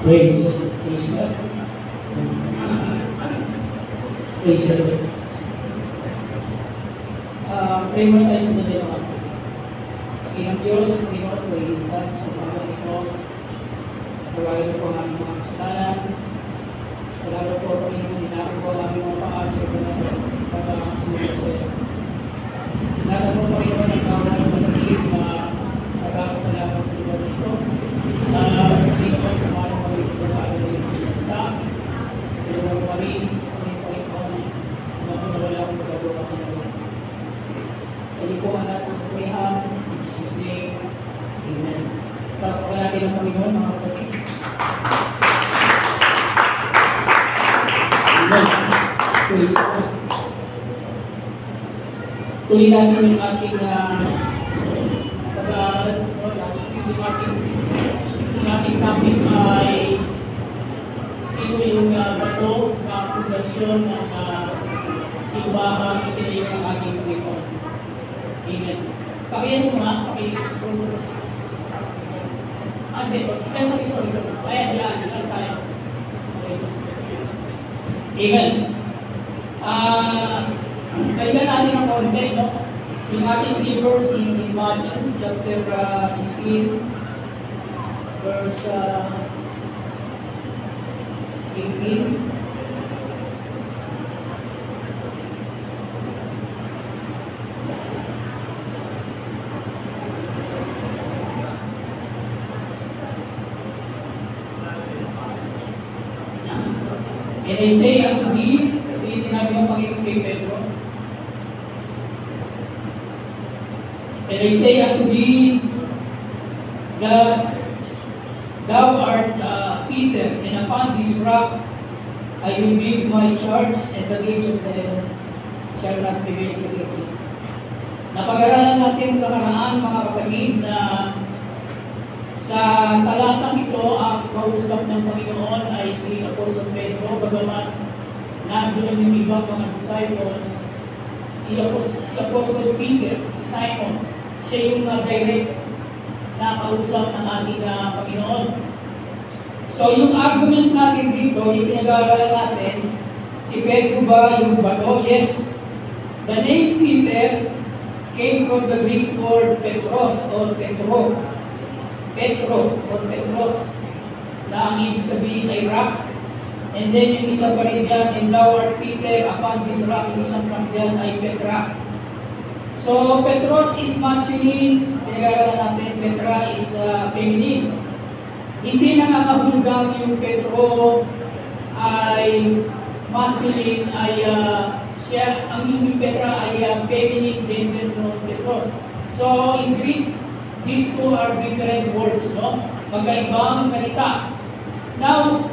Praise God. Praise the Lord. Pray muna tayo sa mga mga Panginoon Diyos, Panginoon, pray God sa mga ito. Pagawin po ang aming mga kasalanan. Salamat po, Panginoon, hinapin po ang aming mga paas o pagkakasunod sa iyo. Hinapin po, Panginoon, ang bawal ng pagkakit na pagkakot na lamang sa lugar nito. Panginoon, sa mga pag-isip na namin ng mga salita. Panginoon kami, Panginoon, na pinawala akong magagawa ko na lang. Sa iyo po ang natin pagkakihan, in Jesus' name, Amen. Pagkakas natin ang Panginoon, mga kapatid. Amen. Praise God. Tuloy natin yung ating pag-aaral. Yung ating topic ay sino yung bato na pundasyon ng simbahan itinayo ng ating Panginoon. Amen. Pakiyan mo nga, paki-explore mo. Sorry. Ayan tayo. Amen. Balikan natin ang context, no? Yung ating verse is in Matthew chapter 16, verse 18. And I say unto thee, ito yung sinabi ng Panginoon kay Pedro. And I say unto thee, that thou art Peter, and upon this rock I will build my church, and the gates of hell shall not prevail against it. Napag-aralan natin nakaraan, mga kapatid, na sa talatang ito, ang kausap ng Panginoon ay si Apostol Pedro, bagamat nandoon yung ibang mga disciples, si Apostol Peter, si Simon, siya yung direct na kausap ng ating Panginoon. So yung argument natin dito, yung pinag-aaralan natin, si Pedro ba yung bato? Yes. The name Peter came from the Greek word Petros or Petro or Petros, na ang ibig sabihin ay rock. And then yung isang pa rin dyan, and thou art Peter, upon this rock, yung isang pa dyan ay Petra. So Petros is masculine, pinag-aaralan natin, Petra is feminine. Hindi nangangahulugang yung Petro ay masculine, ay siya, ang yung Petra ay feminine gender ng Petros. So in Greek, these two are different words, no? Magkaibang salita. Now,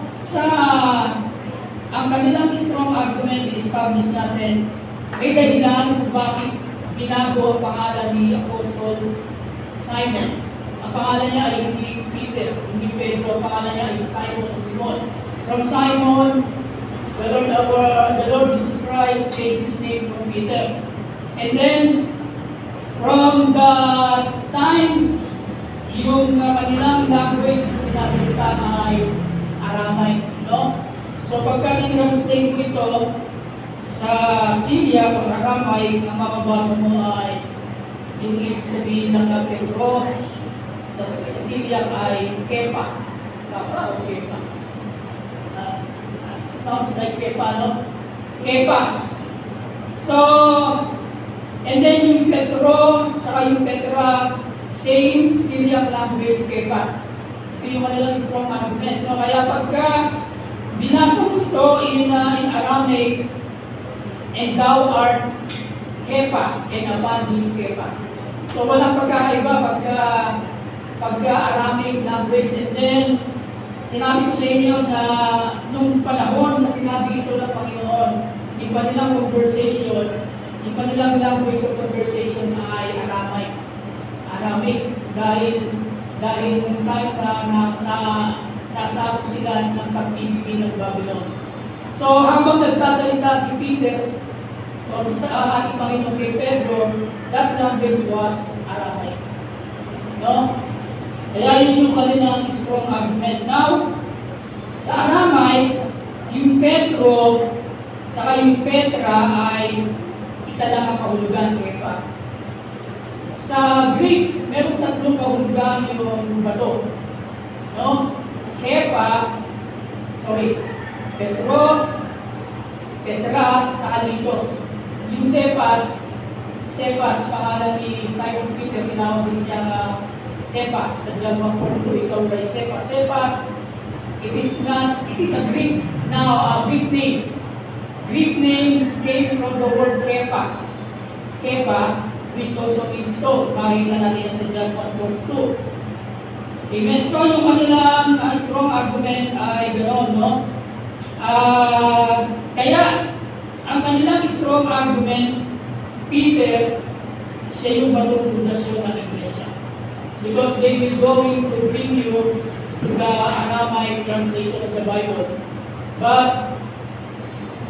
ang kanilang strong argument i-establish natin, may dahilan kung bakit binago ang pangalan ni Apostle Simon. Ang pangalan niya ay hindi Peter, hindi Pedro, ang pangalan niya ay Simon. From Simon, the Lord Jesus Christ changed his name from Peter. And then, from the time yung kanilang language na sinasalita ay Aramaic, no? So pagka tinranslate mo ito sa Syria, pag Aramaic, ang mababasa mo ay yung ibig sabihin ng Petros, sa Syria ay Kepa. Kapa o Kepa? Sounds like Kepa, no? Kepa. So, and then yung Petro, saka yung Petra, same Syriac language, Kepa. Ito yung kanilang strong argument. No? Kaya pagka binasok ito in Aramaic, and thou art Kepa, and upon this Kepa. So walang pagkakaiba pagka Aramaic language. And then, sinabi ko sa inyo na nung panahon na sinabi ito ng Panginoon, yung kanilang conversation, yung kanilang language of conversation ay Aramaic dahil nung time na nasabot sila ng pagpipili ng Babylon. So habang nagsasalita si Peter o sa ating Panginoon kay Pedro, that language was Aramaic. No? Kaya yun yung kanilang strong argument. Now, Sa Aramaic, yung Petro saka yung Petra ay isa lang ang kahulugan, Kepa. Sa Greek, meron tatlong kahulugan yung bato. No? Petros, Petra, saka Litos. Yung Cephas, pangalan ni Simon Peter, tinawag din siya Cephas. Sa John 1:42, ikaw ay Cephas. It is a Greek name. Greek name came from the word Kepa, which also means stone. Makikita natin sa John 1:42. Amen. So yung kanilang strong argument ay gano'n, no? Kaya, ang kanilang strong argument, Peter, siya yung bagong pundasyon ng Iglesia. Because they will going to bring you to the Aramaic translation of the Bible. But,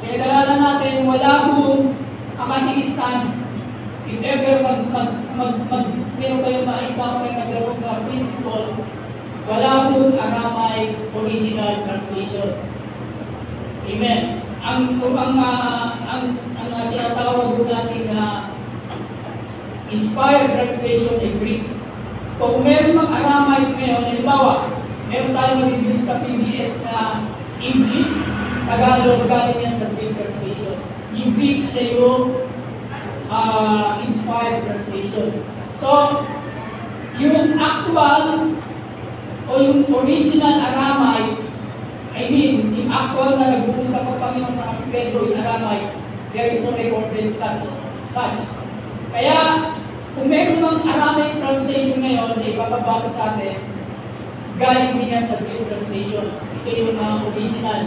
pinag-aralan natin, wala hong ang ateistan. If ever meron kayong ma-encounter na gano'n na principle, wala hong Aramaic original translation. Amen. Ang tinatawag po natin na inspired translation ay Greek. Kung meron ng Aramaic ngayon, halimbawa, meron tayong mabibili sa PBS na English, Tagalog, galing yan sa Greek translation. Yung Greek siya yung inspired translation. So, yung actual o yung original Aramaic, yung actual na nag-uusap ang Panginoon sa si Pedro in Aramaic, there is no recorded such. Kaya, kung meron ng Aramaic translation ngayon na ipapabasa sa atin, galing din yan sa Greek translation. Ito yung original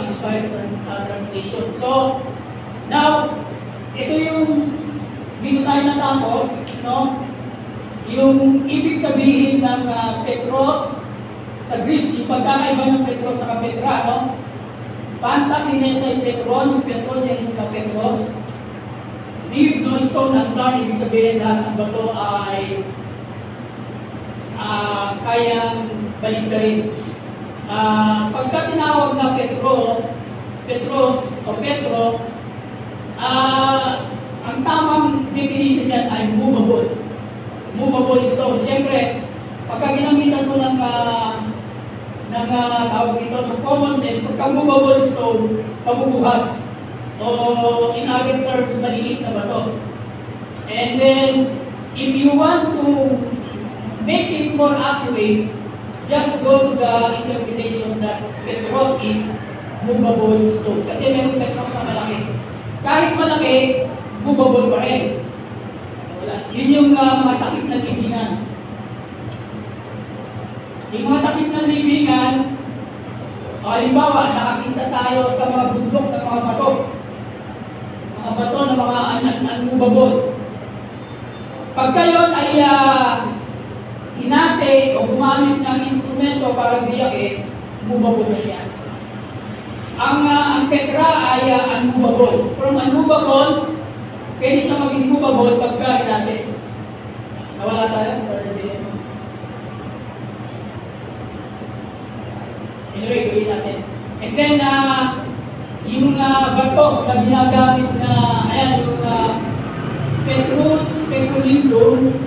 inspired translation. So, now, ito yung dito tayo natapos, no? Yung ibig sabihin ng Petros sa Greek, yung pagkakaiba ng Petros sa Petra, no? Panta kinesay Petron, yung Petron yan yung Petros. Leave no stone unturned, ibig sabihin lahat ng bato ay kayang baligtarin. Pagka tinawag na Petros o Petro, ang tamang definition niyan ay movable. Movable stone. Siyempre, pagka ginamitan mo ng tawag ito, ng common sense, pagka movable stone, pabubuhat. O in other terms, maliit na bato. And then, if you want to make it more accurate, just go to the interpretation that Petros is movable stone. Kasi meron Petros na malaki. Kahit malaki, movable pa rin. Yun yung mga takip na libingan. Yung mga takip na libingan, halimbawa, nakakita tayo sa mga bundok ng mga bato. Mga bato na mga unmovable. Pagka yun ay hinate o gumamit ng instrumento para biyakin, movable na siya. Ang Petra ay unmovable. From unmovable, pwede siya maging movable pagka hinate. Nawala tayo? Anyway, gawin natin. And then, yung bato na ginagamit na, yung Petrolindum,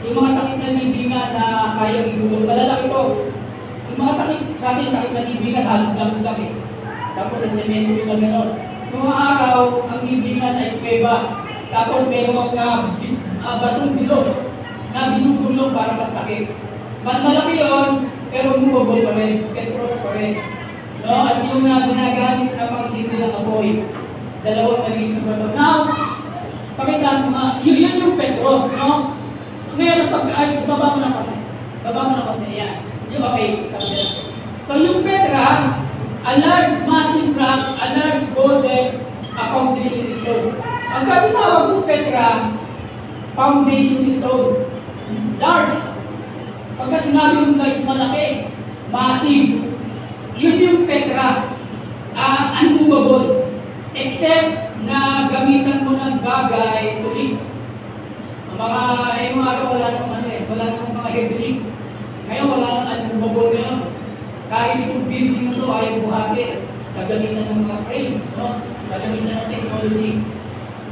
yung mga takip na libingan na kayang ibubog. Malalaki po. Yung mga takip sa atin, takip na libingan, halong lang sa laki. Tapos sa semento yung gano'n. Noong araw, ang libingan ay kuweba. Tapos mayroong batong bilog na binubulong para magtakip. Malaki yun, pero movable pa rin. Petros pa rin. No? At yung ginagamit na pang-sindi ng apoy. Dalawang maliit na bato. Now, pakitaas mo nga, yun yung Petros, no? Ngayon, baba mo na kami. Baba mo na kami, yan. Okay, stop there. So yung Petra, a large massive rock, a large golden foundation stone. Ang tinawag ng Petra, foundation stone. Large. Pagka sinabi ng large, malaki, massive. Yun yung Petra, unmovable. Except na gamitan mo ng bagay, tulig. Ang mga araw, wala namang wala namang mga heavy. Ngayon, wala nang unmovable ngayon. Kahit itong building na ito ay buhatin, gagamitan ng mga cranes, no? Gagamitan ng technology.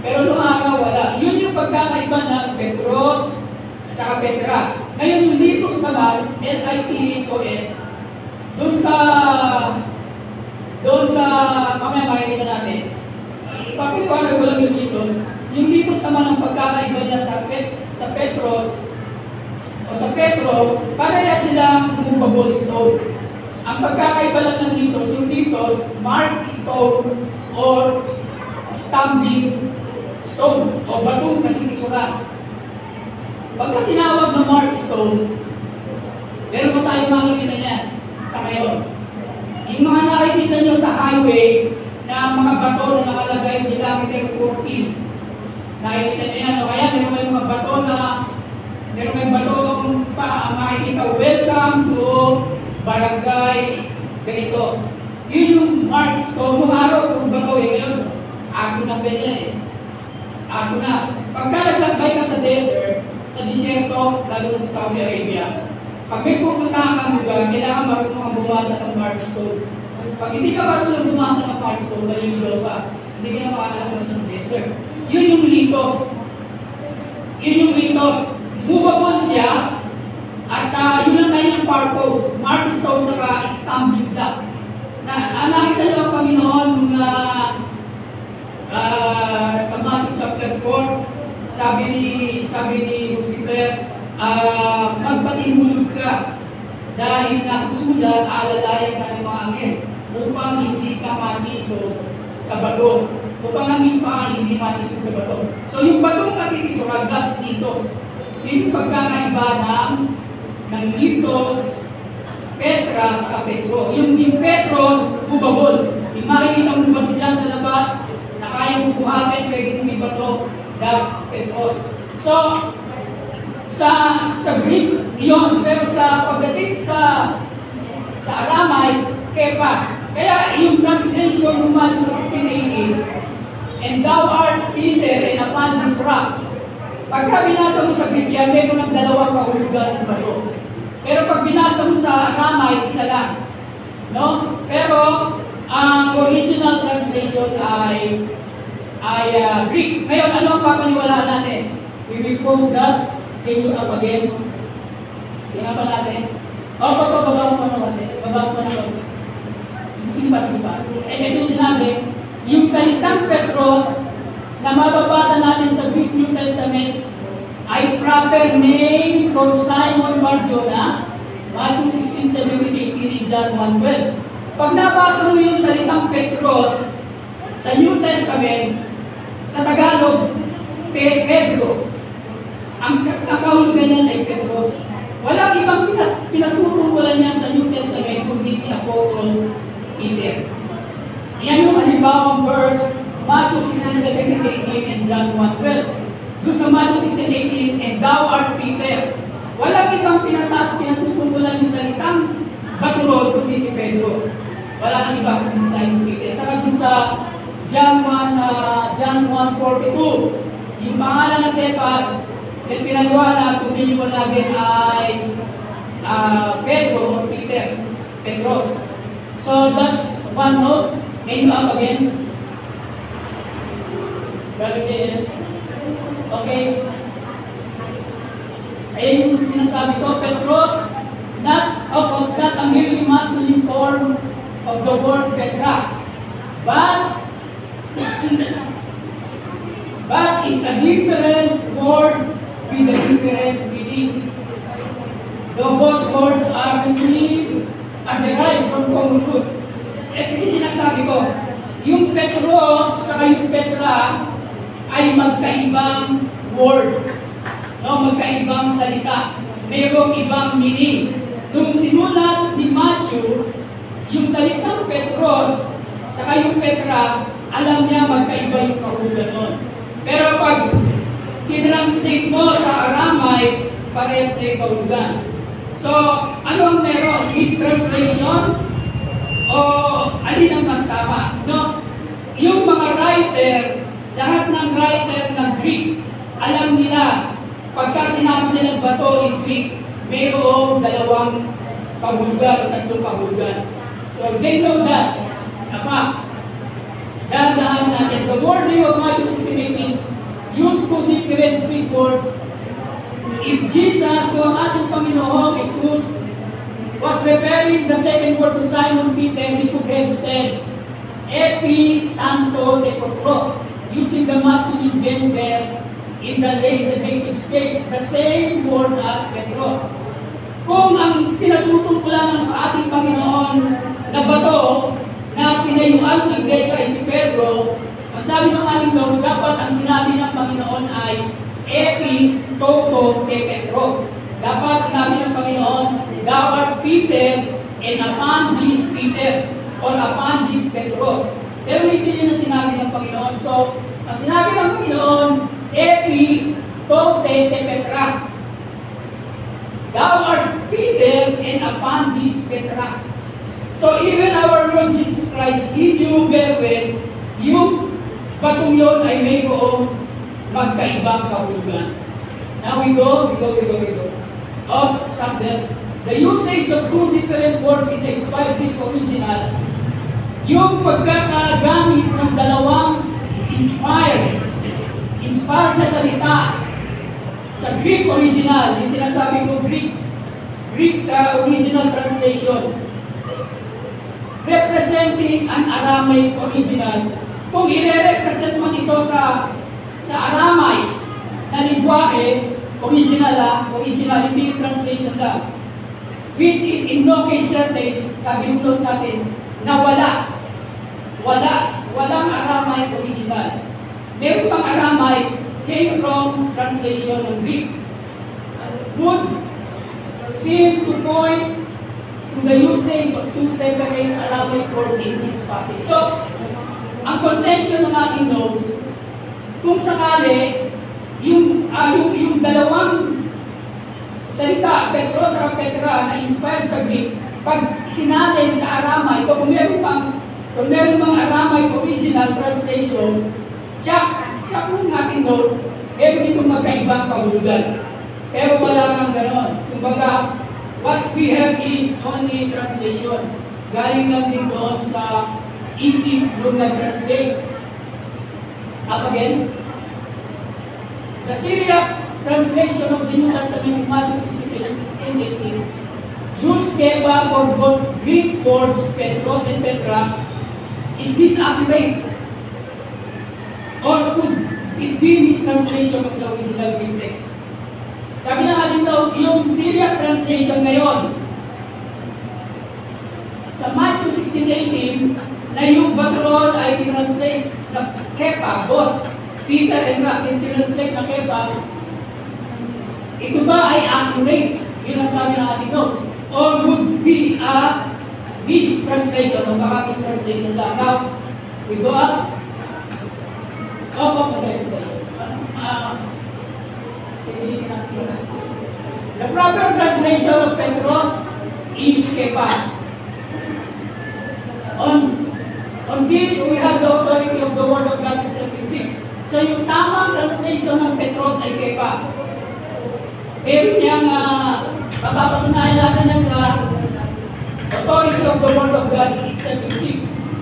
Pero noong araw, wala. Yun yung pagkakaiba ng Petros sa Petra. Ngayon, yung Litos naman, L-I-T-H-O-S, doon sa, mamaya makikita natin, ipapiliwanag ko lang yung Litos. Yung Litos naman ang pagkakaiba niya sa Petros, o sa Petro, pareha silang movable stone. Ang pagkakaiba lang ng Litos, yung Litos, marked stone or stumbling stone o batong nakikisurat. Pagka tinawag na marked stone, meron pa tayong makikita niyan sa ngayon. Yung mga nakikita nyo sa highway na mga bato na nakalagay diameter 14, nakikita nyo yan. O kaya meron may mga bato na meron may batong makikita, welcome to barangay ganito. Yun yung marked stone. Kung araw, kung bato eh, ngayon, ako na ba yan eh. Ako na. Pagka naglakbay ka sa desert, sa disyerto, lalo sa Saudi Arabia, pag may pupuntahan kang lugar, kailangan marunong kang bumasa ng marked stone. Pag hindi ka marunong bumasa ng marked stone, malililo ka. Hindi ka na makakalabas ng desert. Yun yung Litos. Yun yung Litos. Movable siya, at yun ang kanyang purpose. Marked stone saka stumbling block. Nakita nyo ang Panginoon nung sa Matthew chapter 4, sabi ni Lucifer, magpatihulog ka dahil nasusulat, aalalayan ka ng mga anghel upang hindi ka matisod sa bato. Upang ang ipa hindi matisod sa bato. So yung batong nakikisurat, that's Litos. Yun yung pagkakaiba ng Litos, Petra sa Petro. Yung Petros, movable. Yung makikita mo bato dyan sa labas, na kaya bubuhatin, pwede kong ibato, that's Petros. So, sa Greek, yun. Pero sa pagdating sa Aramay, Kepa. Kaya yung translation ng Matthew 16:18, and thou art Peter, and upon this rock. Pagka binasa mo sa Greek yan, meron ng dalawang kahulugan ng bato. Pero pag binasa mo sa Aramay, isa lang. No? Pero, ang original translation ay Greek. Ngayon, ano ang papaniwalaan natin? We will post that. Can you up again? Tingnan pa natin. Baba ko pa naman. Sige pa. Ito sinabi, yung salitang Petros na mababasa natin sa Greek New Testament ay proper name for Simon Bar-Jonah, Matthew 16:17-18, John 1:12. Pag nabasa mo yung salitang Petros sa New Testament, sa Tagalog, Pedro, ang kakahulugan niya ay Petros. Walang ibang pinatutungkulan niya sa New Testament kundi si Apostle Peter. Yan yung halimbawang verse, Matthew 16:17-18 and John 1:12. Doon sa Matthew 16:18, and thou art Peter. Walang ibang pinatutungkulan yung salitang baturod kundi si Pedro. Walang iba kundi si Simon Peter. Saka doon sa John 1:42, yung pangalan na Cephas, at pinagawa kung hindi nyo natin ay Pedro or Peter, Petros. So that's one note. Name up again. Okay. Ayan yung sinasabi ko, Petros, not a merely masculine form of the word Petra, but is a different word with a different meaning. Though both words are derived from common root. Ito yung sinasabi ko, yung Petros sa yung Petra ay magkaibang word. No, magkaibang salita. Mayroong ibang meaning. Nung sinulat ni Matthew, yung salitang Petros sa yung Petra, alam niya magkaiba yung kahulugan nun. Pero pag tinranslate mo sa Aramay, parehas na yung kahulugan. So, ano ang meron? Mistranslation? O alin ang mas tama? No? Yung mga writer, lahat ng writer ng Greek, alam nila, pagka sinabi nilang bato in Greek, mayroong dalawang kahulugan o tatlong kahulugan. So they know that. Dahan-dahan natin. The wording of Matthew 16:18 used two different Greek words. If Jesus, kung ang ating Panginoong Jesus, was referring the second word to Simon Peter, he could have said, Epi Tanto Tekotro, using the masculine gender in the dative space, the same word as Petros. Kung ang pinatutungkulan ng ating Panginoon na bato na pinayuan ng iglesia ay si Pedro, ang sabi ng ating notes, dapat ang sinabi ng Panginoon ay Epi Toto Te Petro. Dapat sinabi ng Panginoon, thou art Peter, and upon this Peter, or upon this Petro. Pero hindi yun ang sinabi ng Panginoon. So, ang sinabi ng Panginoon, Epi Toto Te Petra. Thou art Peter, and upon this Petra. So even our Lord Jesus Christ, if you bear well, yung batong yun ay mayroong magkaibang kahulugan. Now we go. Oh, stop there. The usage of two different words in the inspired Greek original, yung pagkakagamit ng dalawang inspired na salita sa Greek original, yung sinasabi ko Greek original translation, representing an Aramaic original. Kung i-represent mo ito sa Aramaic na lingwahe, original, hindi yung translation lang. Which is in no case certain, sabi yung notes natin, na walang Aramaic original. Meron pang Aramaic, came from translation ng Greek. Would seem to point to the usage of two separate Arabic words in this passage. So, ang contention ng ating notes, kung sakali, yung dalawang salita, Petros at Petra, na inspired sa Greek, pag sinalin sa Aramaic, kung meron pang Aramaic original translation, check ng ating note, meron itong magkaibang kahulugan. Pero wala nang ganon. Kumbaga, what we have is only translation. Galing lang din doon sa isip nung nag-translate. Up again. The Syriac translation of the New Testament in Matthew 16:18 use keba for both Greek words Petros and Petra. Is this accurate? Or could it be mistranslation of the original Greek text? Sabi na natin daw, yung Syriac translation ngayon, sa Matthew 16:18, na yung batron ay tinranslate na kepa, both Peter and Rock, tinranslate na kepa, ito ba ay accurate? Yun ang sabi ng ating notes. Or would be a mistranslation, o baka mistranslation lang. Now, we go up. Sorry. The proper translation of Petros is kepa. On this, we have the authority of the Word of God itself in Greek. So yung tamang translation ng Petros ay kepa. Pero niyang papapatunayan natin na sa authority of the Word of God itself in Greek.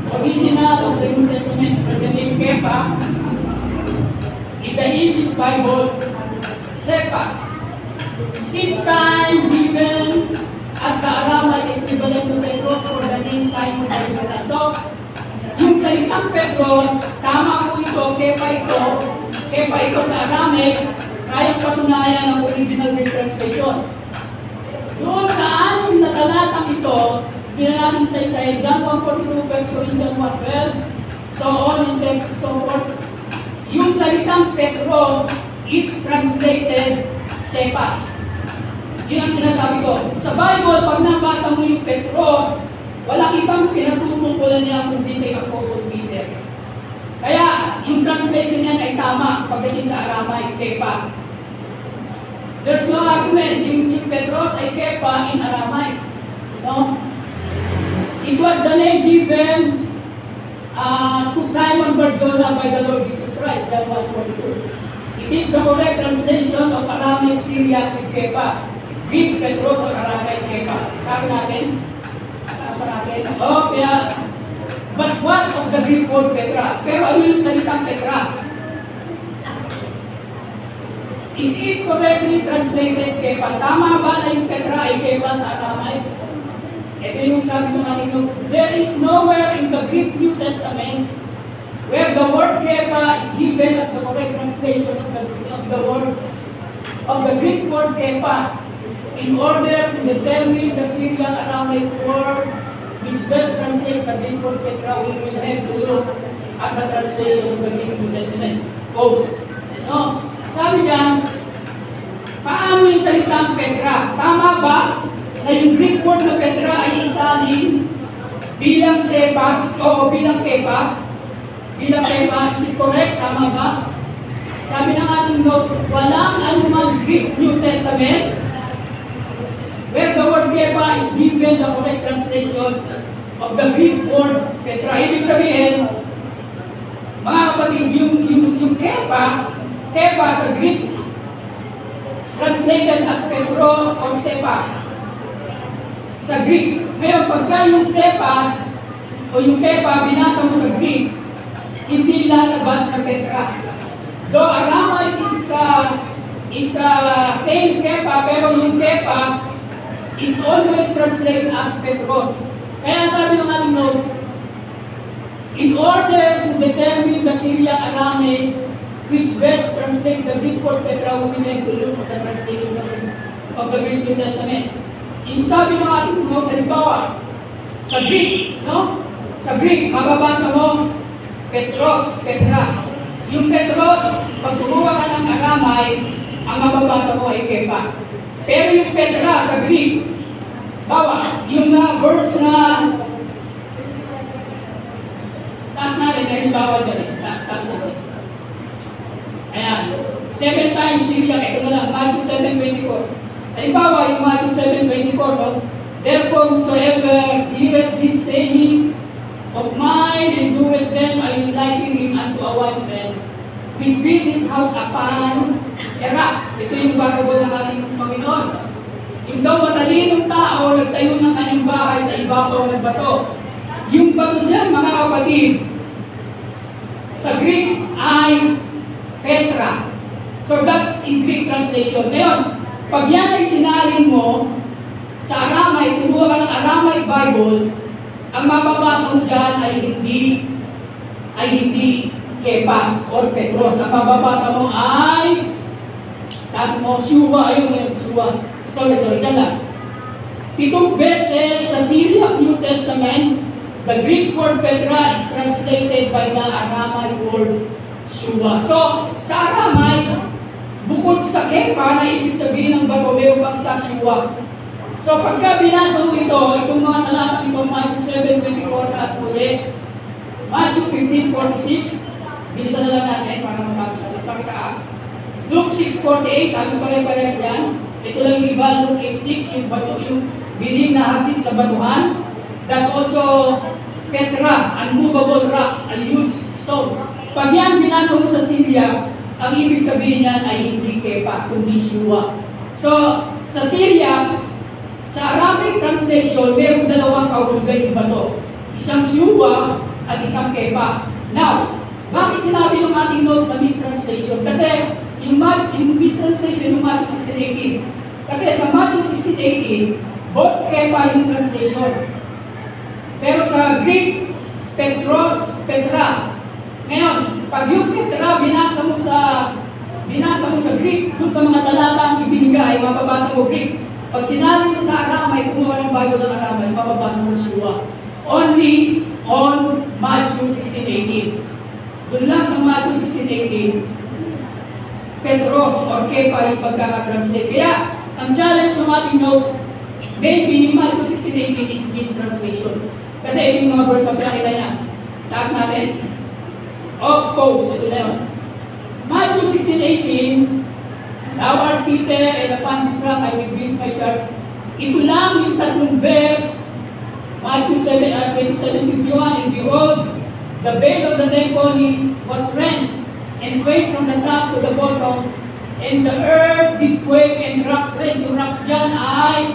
Original of the New Testament, the name kepa, in the English Bible, Cephas. 6 times given as the Aramaic equivalent to Petros for the name Simon Barjona. So, yung salitang Petros, tama po ito, kepa ito sa Aramaic, kayang patunayan ng original Greek translation. Doon sa anim na talatang ito, ginanatin sa Isaiah, John 1:42, 1 Corinthians 1:12, so on and so forth. Yung salitang Petros, it's translated Cephas. Yun ang sinasabi ko. Sa Bible, pag nabasa mo yung Petros, walang ibang pinatutungkulan niya kundi kay Apostle Peter. Kaya, yung translation niyan ay tama pagdating sa Aramaic, kepa. There's no argument. Yung Petros ay kepa in Aramaic. No? It was the name given to Simon Barjona by the Lord Jesus Christ, John 1:42. It is the correct translation of Aramaic Syriac with kepa. Greek Petros or Aramaic kepa. Taas natin. Taas pa natin. Oh, kaya, but what of the Greek word Petra? Pero ano yung salitang Petra? Is it correctly translated Kepa? Tama ba na yung Petra ay Kepa sa Aramay? Ito yung sabi ng ating notes. There is nowhere in the Greek New Testament where the word Kepa is given as the correct translation of the Greek word Kepa in order to determine the Syrian Aramaic word which best translates the Greek word Petra. We will have to look at the translation of the Greek New Testament. Folks, no? Sabi diyan, paano yung salitang Petra? Tama ba na yung Greek word na Petra ay isalin bilang Cephas o bilang Kepa? Bilang Kepa, is it correct? Tama ba? Sabi ng ating note, walang anumang Greek New Testament where the word Kepa is given the correct translation of the Greek word Petra. Ibig sabihin, mga kapatid, yung Kepa sa Greek, translated as Petros or Cephas sa Greek. Ngayon, pagka yung Cephas o yung Kepa binasa mo sa Greek, hindi lalabas na Petra. Though Aramaic is same Kepa, pero yung Kepa, it's always translated as Petros. Kaya sabi ng ating notes, in order to determine the Syriac Aramaic which best translate the Greek word Petra, we will have to look at the translation of the Greek New Testament. Yung sabi ng ating notes, halimbawa, sa Greek, no? Sa Greek, mababasa mo Petros, Petra. Yung Petros, pag tumuha ka ng Aramay, ang mababasa mo ay Kepa. Pero yung Petra sa Greek, bawa, yung verse na taas natin, dahil bawa dyan, taas natin. Ayan, 7 times Syriac, ito na lang, Matthew 7:24. Halimbawa, yung Matthew 7:24, no? Therefore, whosoever heareth this saying of mine and doeth them, I will liken him unto a wise man, which built his house upon a rock. Ito yung parable ng ating Panginoon. Yung daw matalinong tao, nagtayo ng kanyang bahay sa ibabaw ng bato. Yung bato dyan, mga kapatid, sa Greek ay Petra. So that's in Greek translation. Ngayon, pag yan ay sinalin mo sa Aramaic, kumuha ka ng Aramaic Bible, ang mababasa mo dyan ay hindi Kepa or Petros. Ang mababasa mo ay taas mo, Shua, ayun ngayon, Shua. Sorry, dyan lang. 7 beses sa Syriac New Testament, the Greek word Petra is translated by the Aramaic word Shua. So, sa Aramaic, bukod sa Kepa na ibig sabihin ng bato, meron pang sa Shua. So, pagka binasa mo itong mga talatang ito, Matthew 7:24, taas muli, Matthew 15:46, bilisan na lang natin para matapos natin, pakitaas. Luke 6:48, alas pare-pares yan. Ito lang yung iba, Luke 8:6, yung bato, yung biling na hasik sa batuhan. That's also Petra, unmovable rock, a huge stone. Pag yan binasa mo sa Syria, ang ibig sabihin niyan ay hindi Kepa, kundi Shua. So, sa Syria, sa Arabic translation, mayroong dalawang kahulugan yung bato. Isang Shua at isang Kepa. Now, bakit sinabi ng ating notes na mistranslation? Kasi yung mistranslation yung Matthew 16:18. Kasi sa Matthew 16:18, both Kepa yung translation. Pero sa Greek, Petros, Petra. Ngayon, pag yung Petra binasa mo sa Greek, dun sa mga talatang ibinigay, mababasa mo Greek. Pag sinali mo sa Aramay, kumuha ng Bible ng Aramay, mababasa mo Shua. Only on Matthew 16:18. Doon lang sa Matthew 16:18, Petros or Kepa yung pagkakatranslate. Kaya, ang challenge ng ating notes, maybe Matthew 16:18 is mistranslation. Kasi ito yung mga verse na pinakita niya. Taas natin. Pause. Ito na yun. Matthew 16:18, Thou art Peter, and upon this rock I will build my church. Ito lang yung tatlong verse. Matthew 27:51, and behold, the veil of the temple was rent, and quaked from the top to the bottom, and the earth did quake, and rocks rent. Yung rocks dyan ay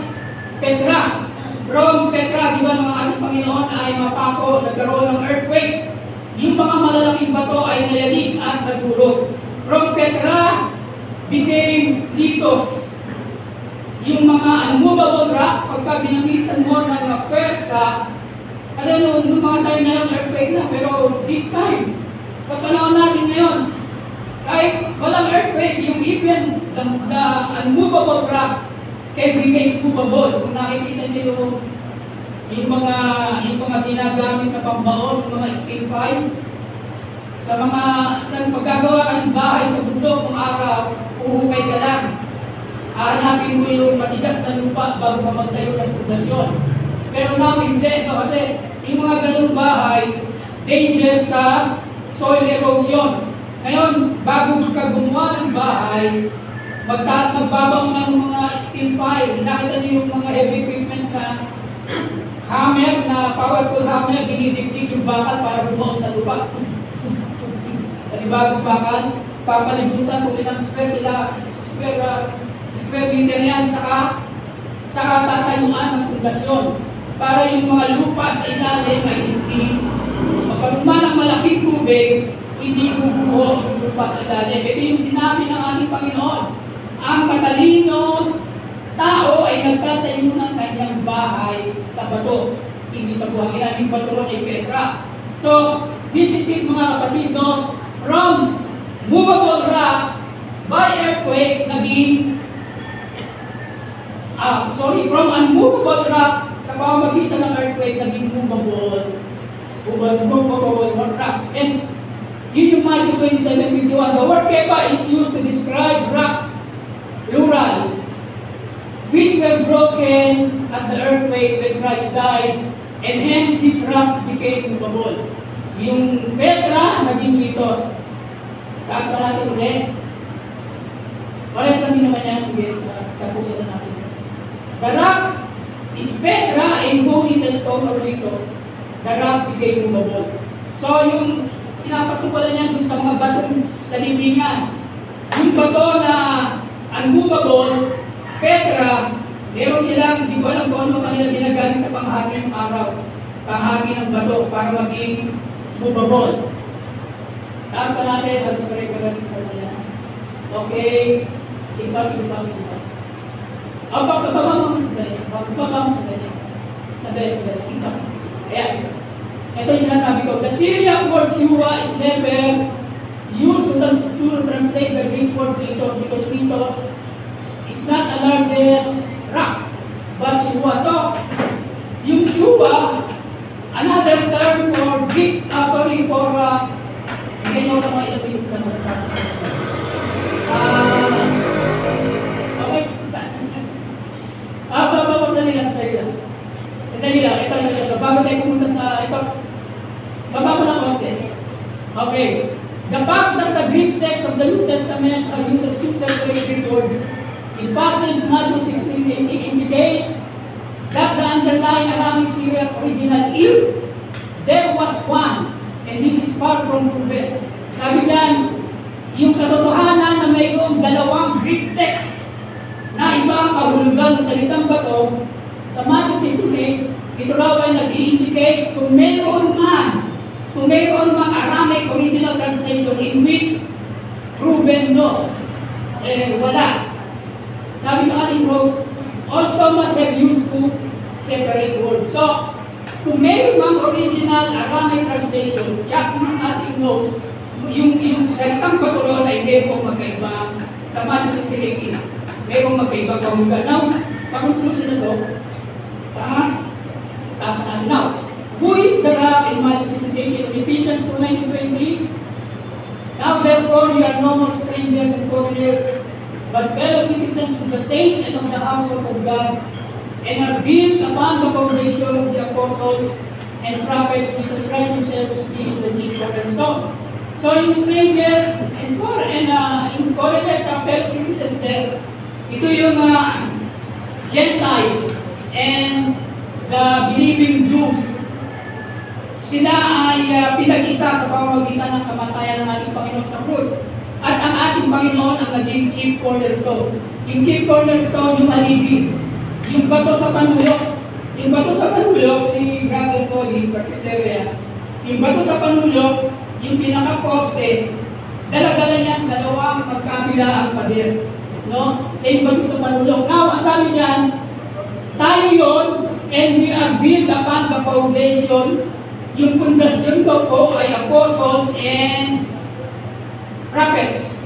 Petra. From Petra, di ba, ng ating Panginoon ay mapako, nagkaroon ng earthquake. Yung mga malalaking bato ay nayanig at nadurog. From Petra became Litos. Yung mga unmovable rock, pagka binamitan mo ng pwersa, kasi nung mga time na yun, earthquake na, pero this time, sa panahon natin ngayon, kahit walang earthquake, yung even the unmovable rock can be made movable. Kung nakikita niyo yung mga ginagamit na pambaon, yung mga steel pipe, sa paggagawa ng bahay sa bundok kung araw, uhukay ka lang. Hanapin mo yung matigas na lupa bago ka magtayo ng pundasyon. Pero now hindi, kasi yung mga ganung bahay, danger sa soil erosion. Ngayon, bago ka gumawa ng bahay, magbabaon ng mga steel pipe. Nakita niyo yung mga heavy equipment na hammer, na powerful hammer, dinidikdik yung bakal para bumaon sa lupa. Panibagong bakal, papalibutan kung ilang square meter yan, saka tatayuan ng pundasyon para yung mga lupa sa ilalim ay hindi magkaroon man ng malaking tubig, hindi bubuo yung lupa sa ilalim. Ito yung sinabi ng ating Panginoon. Ang matalino tao ay nagtatayo ng kanyang bahay sa bato, hindi sa buhangin. Ang bato ron ay Petra. So, this is it mga kapatid, no? From movable rock by earthquake, from unmovable rock sa pamamagitan ng earthquake, naging movable rock. And yun yung Matthew 27:51. The word kepa is used to describe rocks, plural, which were broken at the earthquake when Christ died, and hence these rocks became movable. Yung Petra, naging Litos. Taas pa natin ulit. Pares lang din naman yan. Sige, tapusin na natin. The rock is Petra and holy the stone of Litos. The rock became movable. So, yung pinapatupalan niya dun sa mga batong sa libingan. Yung bato na unmovable, Petra, meron silang, di ba lang kung ano kanila ginagamit na panghagi ng araw, panghagi ng bato para maging movable. Taas pa natin, halos pa rin kagasin pa niya. Okay, sige pa. Bababa mo sa ganyan. Sige pa. Ayan. Ito yung sinasabi ko. The Syriac word Shua is never used to translate the Greek word Litos, because Litos is not the largest rock, but Shua. So, yung Shua, another term for Greek, hindi nyo ka mga ilapin sa mga terms. Okay, saan? Dali lang. Ito. Bago tayo pumunta sa ito. Baba mo lang konti. Okay. The fact that the Greek text of the New Testament uses two separate Greek words in passage Matthew 16 indicates that the underlying Aramaic Syriac original if there was one, and this is far from proven. Sabi diyan, yung katotohanan na mayroong dalawang Greek text na ibang kahulugan ng salitang bato sa Matthew 16, ito raw ay nag-i-indicate kung mayroon mang Aramaic original translation in which proven no. Wala. Sabi ng ating Rose, also must have used to separate words. So, kung mayroon mang original Aramaic translation, check ng ating notes, yung salitang bato ay mayroong magkaiba sa Matthew 16:18. Mayroong magkaiba kahulugan. Now, pa-conclusion na to, taas na natin. Now, who is the rock in Matthew 16:18? Ephesians 2:19-20. Now therefore you are no more strangers and foreigners, but fellow citizens of the saints and of the household of God, and are built upon the foundation of the apostles and prophets, Jesus Christ himself being the chief cornerstone. So yung strangers and foreigners are fellow citizens there. Ito yung Gentiles and the believing Jews. Sila ay pinag-isa sa pamamagitan ng kamatayan ng ating Panginoon sa krus. At ang ating Panginoon ang naging chief cornerstone. Yung chief cornerstone, yung alipin. Yung bato sa panulok. Yung bato sa panulok, si Brother Tony, Carpinteria, yung bato sa panulok, yung pinaka-poste, dala-dala niya dalawang magkabila ang pader. No? Sa yung bato sa panulok. Now, ang sabi niyan, tayo yon, and we are built upon the foundation. Yung pundasyon ko po ay apostles and prophets.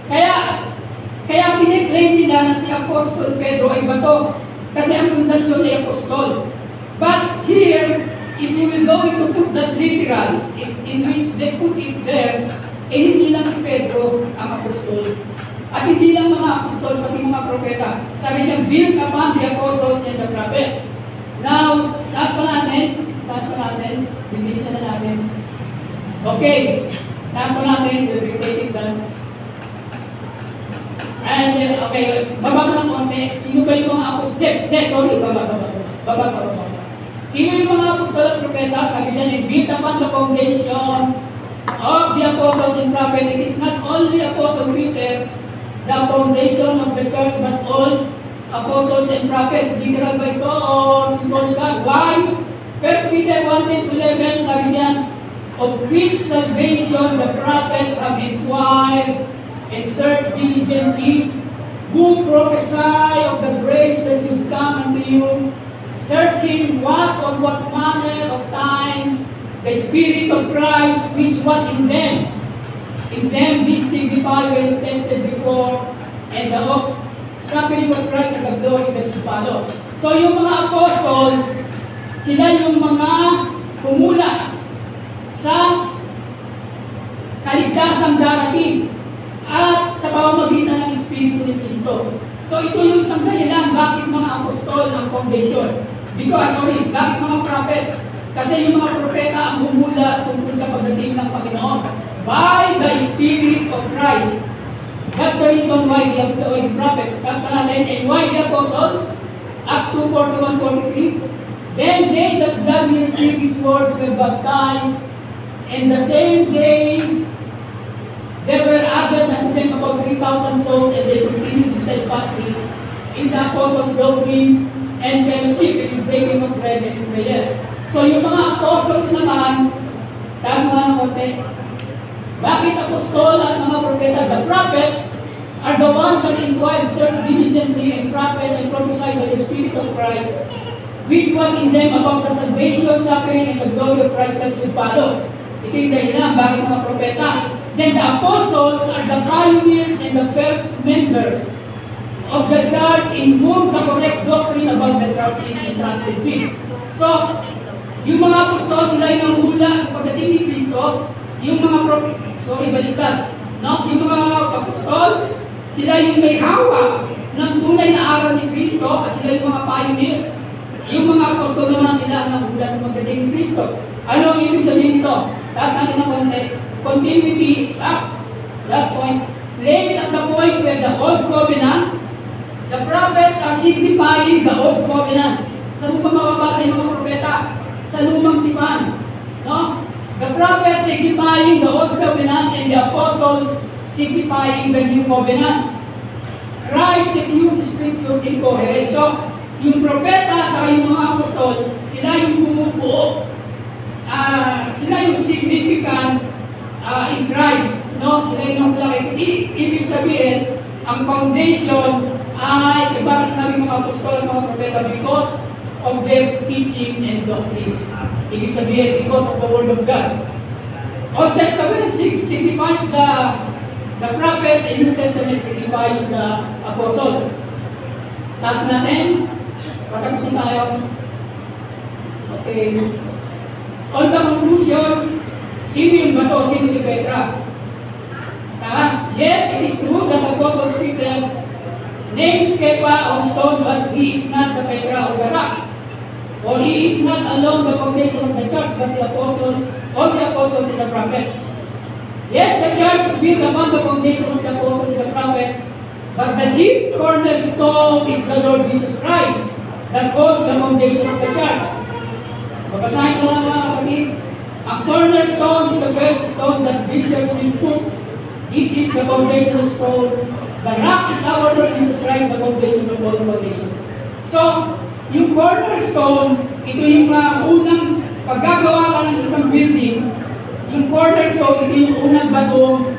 Kaya piniklaim nila na si Apostol Pedro ay bato. Kasi ang pundasyon ay apostol. But here, if you will go to put that literal, in which they put it there, hindi lang si Pedro ang apostol. At hindi lang mga apostol, pati mga propeta. Sabi niya, build upon the apostles and the prophets. Now, taas pa natin, bibilisan na natin. Okay, taas pa natin, we'll be stating that. And then, okay, baba ng konti. Sino ba yung mga apostol? Baba. Sino yung mga apostol at propeta? Sabi niya, built upon the foundation of the apostles and prophets. It is not only Apostle Peter, the foundation of the church, but all apostles and prophets. Literal ba ito o symbolical? Why? 1 Peter 1:11, sabi niya, of which salvation the prophets have inquired and searched diligently, who prophesy of the grace that should come unto you, searching what manner of time the Spirit of Christ which was in them did signify when tested before, and the suffering of Christ and the glory that should follow. So yung mga apostles, sila yung mga pumula sa kaligtasang darating at sa pamamagitan ng Espiritu ni Cristo. So ito yung isang dahilan bakit mga apostol ang foundation. Bakit mga prophets? Kasi yung mga propeta ang humula tungkol sa pagdating ng Panginoon by the Spirit of Christ. That's the reason why the prophets, that's the natin, and why the apostles, Acts 2:41-43, then they that gladly received His words were baptized, and the same day there were added unto them about 3,000 souls, and they continued steadfastly in the apostles' doctrines and fellowship, and in breaking of bread and in prayer. So yung mga apostles naman, taas mga ng konti, bakit apostol at mga propeta? The prophets are the one that inquired, searched diligently, and prophet and prophesied by the Spirit of Christ, which was in them about the salvation, suffering, and the glory of Christ that should follow. Ito yung dahilan, bakit mga propeta? Then the apostles are the pioneers and the first members of the church in whom the correct doctrine about the church is entrusted with. So, yung mga apostol, sila yung nanghula sa pagdating ni Cristo. Yung mga yung mga apostol, sila yung may hawak ng tunay na aral ni Cristo at sila yung mga pioneer. Yung mga apostol naman sila ang nanghula sa pagdating ni Cristo. Ano ang ibig sabihin ito? Taas natin ng konti. Continuity, that point, lays at the point where the Old Covenant, the prophets are signifying the Old Covenant. Saan mo ba mababasa yung mga propeta? Sa lumang tipan. No? The prophets signifying the Old Covenant and the apostles signifying the New Covenant. Christ used scriptures in coherence. So, yung propeta sa yung mga apostol, sila yung bumubuo, sila yung significant in Christ. No? Sila yung naglaki. Ibig sabihin, ang foundation ay, bakit sinabi mga apostol at mga propeta? Because of their teachings and doctrines. Ibig sabihin, because of the Word of God. Old Testament signifies the prophets, and New Testament signifies the apostles. Taas natin. Patapos na tayo. Okay. On the conclusion, sino yung bato? Sino si Petra? Taas. Yes, it is true that Apostle Peter names Kepa on stone, but he is not the Petra of the rock. For he is not alone the foundation of the church, but the apostles, all the apostles and the prophets. Yes, the church is built upon the foundation of the apostles and the prophets, but the chief cornerstone is the Lord Jesus Christ, that holds the foundation of the church. Babasahin ko lang mga kapatid. A cornerstone is the first stone that builders will put. This is the foundation stone. The rock is our Lord Jesus Christ, the foundation of all foundation. So, Yung cornerstone, ito yung unang paggagawa ka ng isang building. Yung cornerstone, ito yung unang batong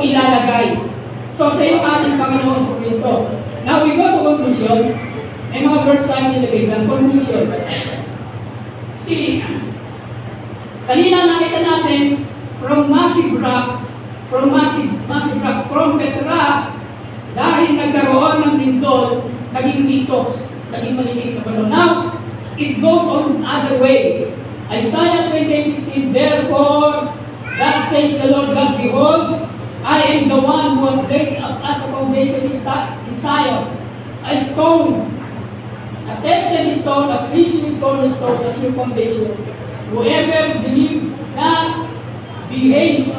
ilalagay. So, sa yung ating Panginoon sa Kristo. Now, we go to conclusion. May mga verse tayo nilagay dyan. Conclusion. See, kanina nakita natin, from massive rock, from Petra, dahil nagkaroon ng lindol, naging mitos, naging maliliit na balon. Now, it goes on other way. Isaiah 28:16, therefore, thus says the Lord God, behold, I am the one who was laid up as a foundation in Zion, a stone, a tested stone, a precious cornerstone as your foundation. Whoever believes not be haste.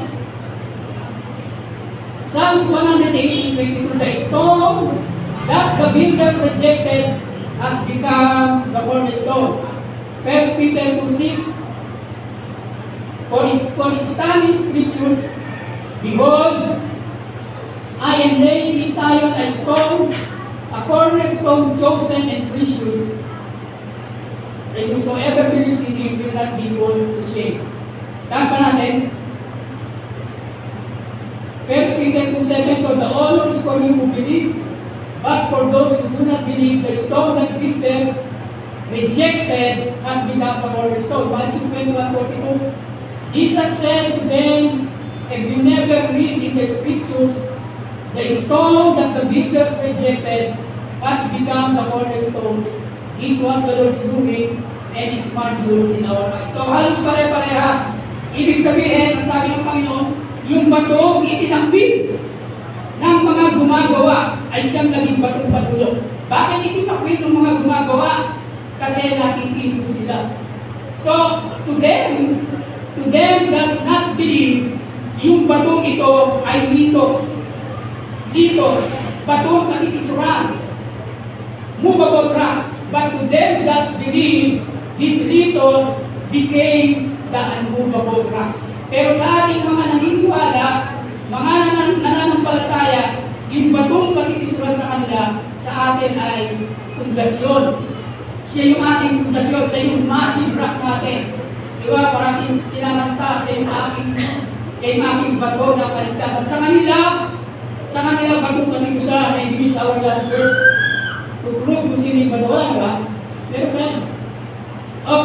Psalms 118:22, the stone that the builders rejected has become the cornerstone. 1 Peter 2:6, for it stands in scriptures, behold, I am laying in Zion a stone, a cornerstone chosen and precious, and whosoever believes in him will not be put to shame. Taas pa natin. 1 Peter 2:7, so the honor is for you who believe, but for those who do not believe, the stone that builders rejected has become the cornerstone. Matthew 21:42, Jesus said to them, have you never read in the scriptures, the stone that the builders rejected has become the cornerstone. This was the Lord's doing, and is marvelous in our eyes. So halos pare-parehas. Ibig sabihin, sabi ng Panginoon, yung batong itinakbil ng mga gumagawa ay siyang naging batong patulog. Bakit itinakbil ng mga gumagawa? Kasi nakitiis sila. So, to them that not believe, yung batong ito ay mitos. Mitos, batong nakikisuran. Movable rock. But to them that believe, these mitos became the unmovable rock. Pero sa ating mga naniniwala, mga nananampalataya, yung batong nakikisuran sa kanila, sa atin ay pundasyon. Siya yung ating pundasyon, siya yung massive rock natin. Diba? Parating tinamanta, siya yung aking bato na kaligtasan. Sa kanila, batong nakikisuran, and this is our last verse. To prove kung sino yung bato, wala ba? Meron ba?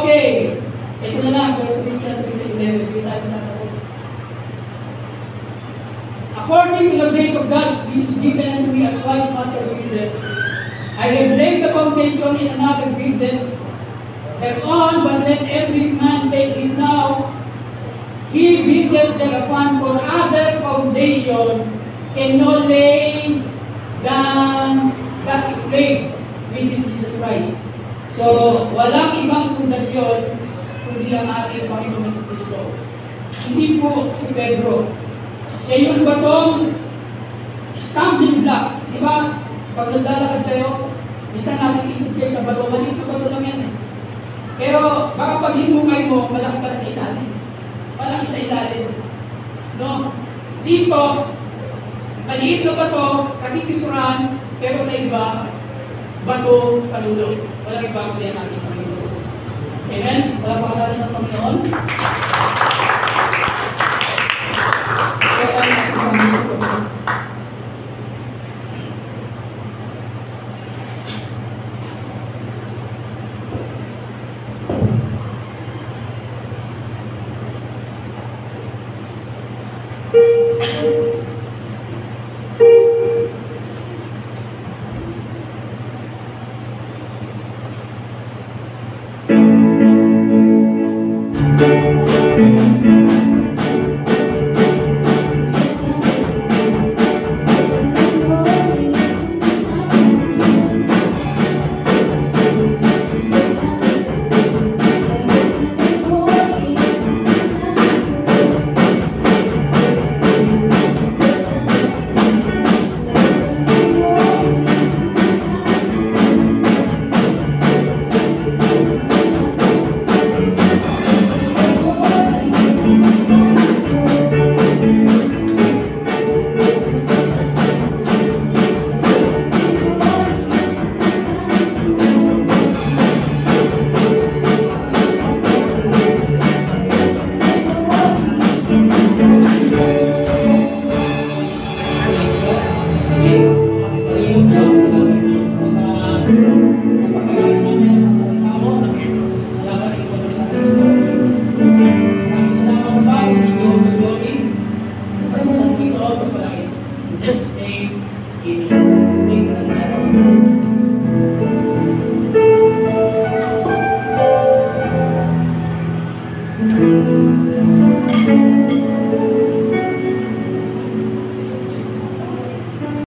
Okay. Ito na lang, verse 3:11. According to the grace of God, which is given unto me as wise master builder, I have laid the foundation in another builder. Thereon, but let every man take it now. He buildeth thereupon, for other foundation cannot lay than that is laid, which is Jesus Christ. So, walang ibang pundasyon kundi ang ating Panginoon sa Kristo. Hindi po si Pedro. Siya yung batong stumbling block. Di ba? Pag naglalakad tayo, minsan natin isip kayo sa bato, maliit na bato lang yan eh. Pero baka pag hinukay mo, malaki pala sa ilalim. Malaki sa ilalim. No? Dito, maliit na bato, kakikisuran, pero sa iba, bato, palulog. Walang iba ang natin sa Panginoon sa Diyos. Amen? Wala pa kalala ng Panginoon?